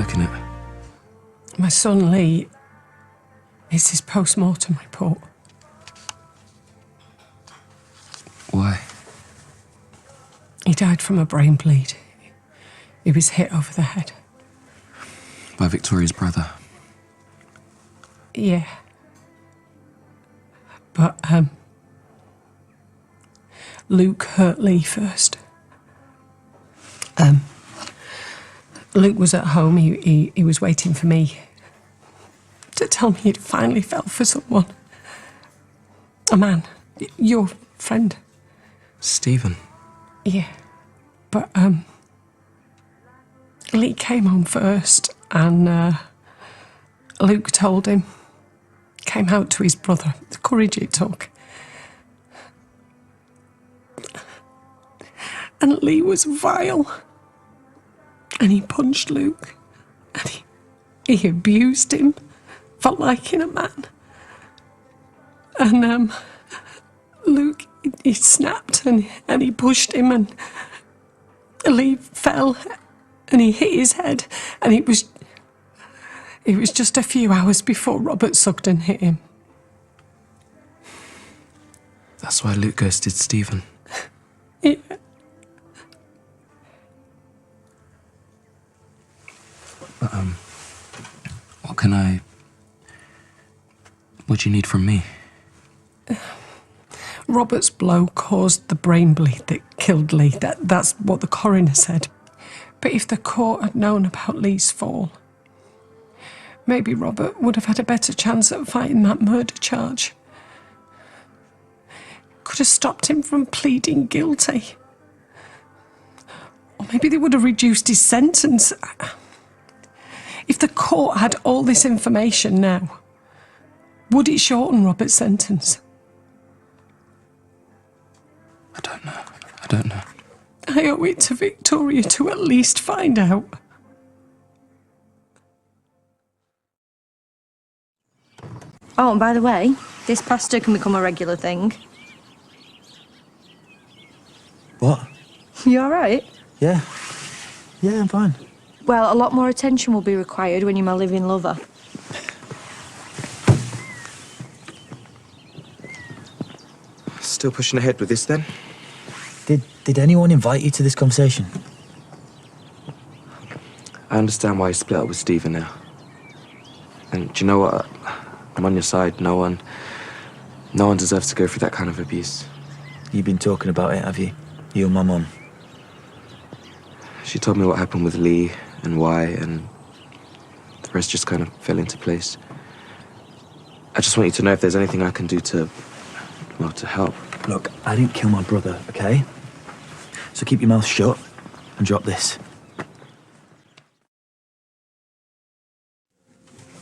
looking at? My son Lee. It's his post-mortem report. Why? He died from a brain bleed. He was hit over the head. By Victoria's brother? Yeah. But, Luke hurt Lee first. Luke was at home. He was waiting for me to tell me he'd finally fell for someone. A man. Your friend. Stephen? Yeah. But, Lee came home first and, Luke told him. Came out to his brother. The courage it took. And Lee was vile. And he punched Luke. And he abused him for liking a man. And, Luke, he snapped and he pushed him and Lee fell and he hit his head and it was just a few hours before Robert Sugden hit him. That's why Luke ghosted Stephen. Yeah. But, what do you need from me? Robert's blow caused the brain bleed that killed Lee. That's what the coroner said. But if the court had known about Lee's fall, maybe Robert would have had a better chance at fighting that murder charge. Could have stopped him from pleading guilty. Or maybe they would have reduced his sentence. If the court had all this information now, would it shorten Robert's sentence? I don't know. I owe it to Victoria to at least find out. Oh, and by the way, this pasta can become a regular thing. What? You all right? Yeah. Yeah, I'm fine. Well, a lot more attention will be required when you're my living lover. Still pushing ahead with this then? Did anyone invite you to this conversation? I understand why you split up with Stephen now. And do you know what? I'm on your side. No one deserves to go through that kind of abuse. You've been talking about it, have you? You and my mum. She told me what happened with Lee and why, and the rest just kind of fell into place. I just want you to know if there's anything I can do to help. Look, I didn't kill my brother, okay? So keep your mouth shut and drop this.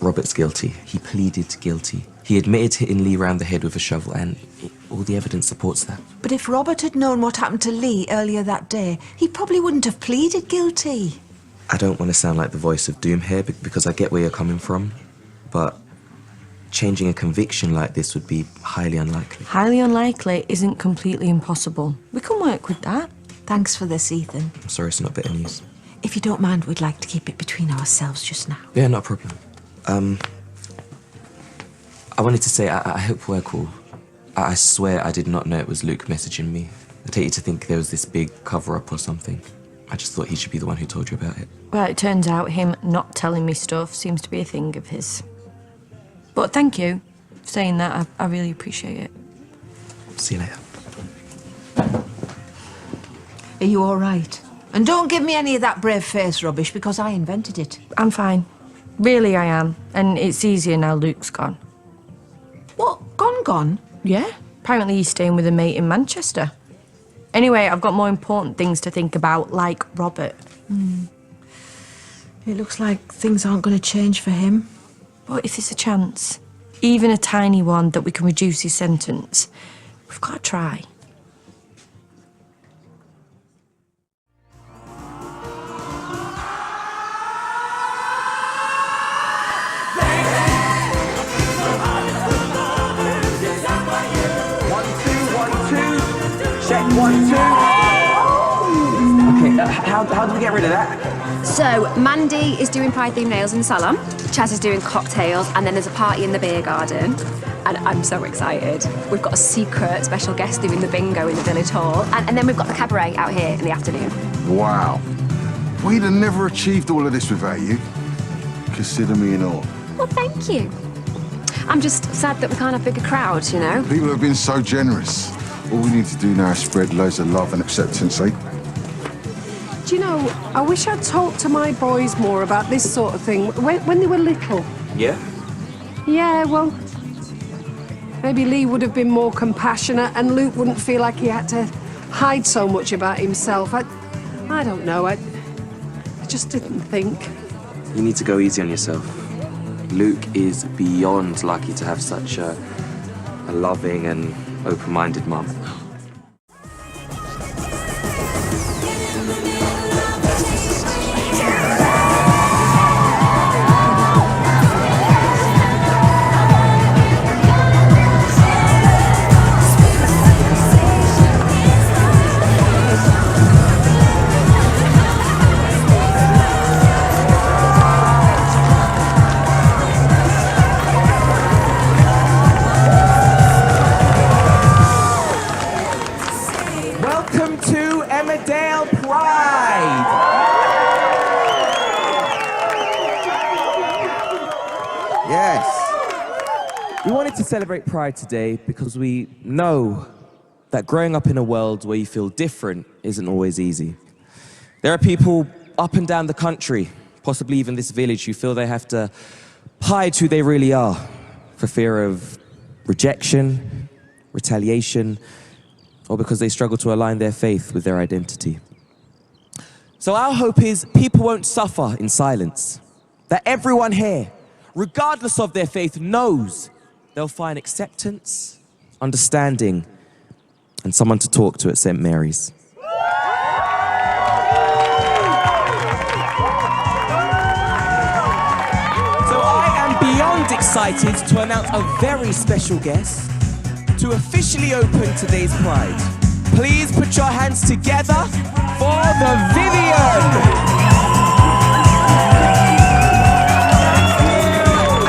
Robert's guilty. He pleaded guilty. He admitted hitting Lee round the head with a shovel, and all the evidence supports that. But if Robert had known what happened to Lee earlier that day, he probably wouldn't have pleaded guilty. I don't want to sound like the voice of doom here, because I get where you're coming from, but changing a conviction like this would be highly unlikely. Highly unlikely isn't completely impossible. We can work with that. Thanks for this, Ethan. I'm sorry it's not better news. If you don't mind, we'd like to keep it between ourselves just now. Yeah, not a problem. I wanted to say, I hope we're cool. I swear I did not know it was Luke messaging me. I take you to think there was this big cover-up or something. I just thought he should be the one who told you about it. Well, it turns out him not telling me stuff seems to be a thing of his. But thank you for saying that. I really appreciate it. See you later. Are you all right? And don't give me any of that brave face rubbish, because I invented it. I'm fine. Really, I am. And it's easier now Luke's gone. What? Gone? Yeah. Apparently he's staying with a mate in Manchester. Anyway, I've got more important things to think about, like Robert. It looks like things aren't going to change for him. But if there's a chance, even a tiny one, that we can reduce his sentence, we've got to try. Check 1, 2. Okay, How do we get rid of that? So, Mandy is doing Pride-themed nails in the salon, Chaz is doing cocktails, and then there's a party in the beer garden. And I'm so excited. We've got a secret special guest doing the bingo in the village hall. And then we've got the cabaret out here in the afternoon. Wow. We'd have never achieved all of this without you. Consider me in awe. Well, thank you. I'm just sad that we can't have bigger crowds, you know? People have been so generous. All we need to do now is spread loads of love and acceptance, eh? Do you know, I wish I'd talked to my boys more about this sort of thing when they were little. Yeah? Yeah, well, maybe Lee would have been more compassionate and Luke wouldn't feel like he had to hide so much about himself. I don't know, I just didn't think. You need to go easy on yourself. Luke is beyond lucky to have such a loving and open-minded mum. Welcome to Emmerdale Pride! Yes. We wanted to celebrate Pride today because we know that growing up in a world where you feel different isn't always easy. There are people up and down the country, possibly even this village, who feel they have to hide who they really are for fear of rejection, retaliation, or because they struggle to align their faith with their identity. So our hope is people won't suffer in silence, that everyone here, regardless of their faith, knows they'll find acceptance, understanding, and someone to talk to at St. Mary's. So I am beyond excited to announce a very special guest to officially open today's Pride. Please put your hands together for the Vivian!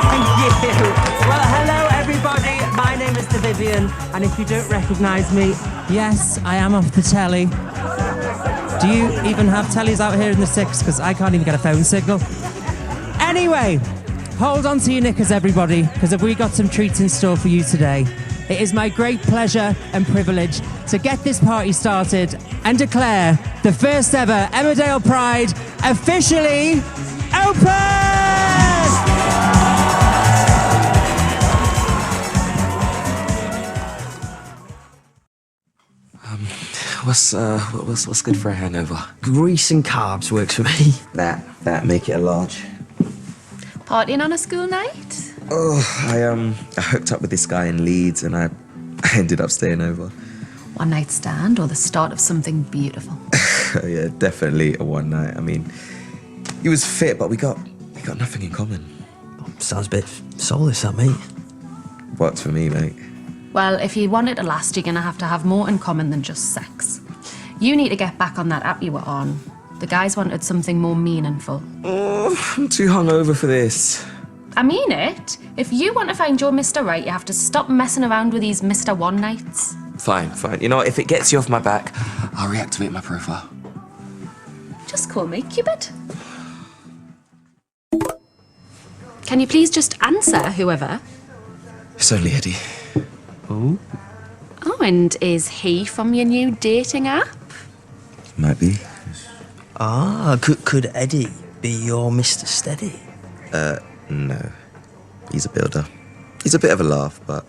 Thank you. Well, hello everybody. My name is the Vivian, and if you don't recognise me, yes, I am off the telly. Do you even have tellies out here in the six? Because I can't even get a phone signal. Anyway, hold on to your knickers, everybody, because we got some treats in store for you today. It is my great pleasure and privilege to get this party started and declare the first ever Emmerdale Pride officially open! What's good for a hangover? Grease and carbs works for me. That, make it a large. Partying on a school night? Oh, I hooked up with this guy in Leeds and I ended up staying over. One night stand or the start of something beautiful? Yeah, definitely a one night. I mean, he was fit, but we got nothing in common. Sounds a bit soulless, that, mate. Works for me, mate. Well, if you want it to last, you're going to have more in common than just sex. You need to get back on that app you were on. The guys wanted something more meaningful. Oh, I'm too hungover for this. I mean it. If you want to find your Mr. Right, you have to stop messing around with these Mr. One nights. Fine. You know what? If it gets you off my back, I'll reactivate my profile. Just call me Cupid. Can you please just answer, whoever? It's only Eddie. Oh? Oh, and is he from your new dating app? Might be. Ah, could Eddie be your Mr. Steady? No. He's a builder. He's a bit of a laugh, but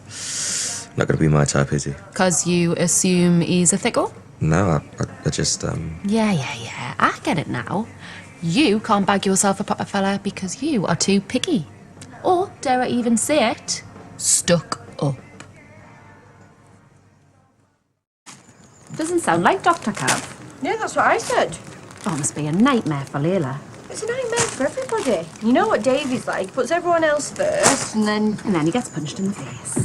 not going to be my type, is he? 'Cause you assume he's a thickle? No, I just, Yeah, I get it now. You can't bag yourself a proper fella because you are too picky. Or, dare I even say it, stuck up. Doesn't sound like Dr. Cav. Yeah, that's what I said. Oh, it must be a nightmare for Layla. It's a nightmare for everybody. You know what Davey's like, puts everyone else first, and then... And then he gets punched in the face.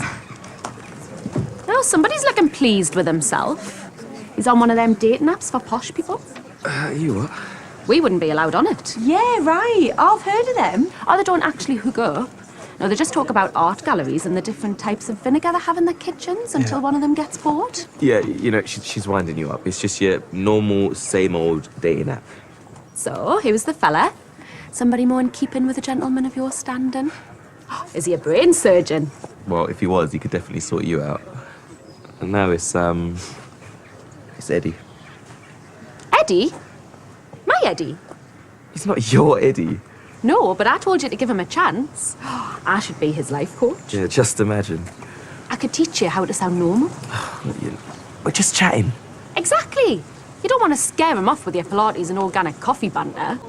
Oh, somebody's looking pleased with himself. He's on one of them dating apps for posh people. You what? We wouldn't be allowed on it. Yeah, right. I've heard of them. Or they don't actually hook up. No, they just talk about art galleries and the different types of vinegar they have in their kitchens until one of them gets bored. Yeah, you know, she's winding you up. It's just your normal, same old dating app. So, who's the fella? Somebody more in keeping with a gentleman of your standing? Is he a brain surgeon? Well, if he was, he could definitely sort you out. And now it's Eddie. Eddie? My Eddie? He's not your Eddie. No, but I told you to give him a chance. I should be his life coach. Yeah, just imagine. I could teach you how to sound normal. We're just chatting. Exactly. You don't want to scare him off with your Pilates and organic coffee banter.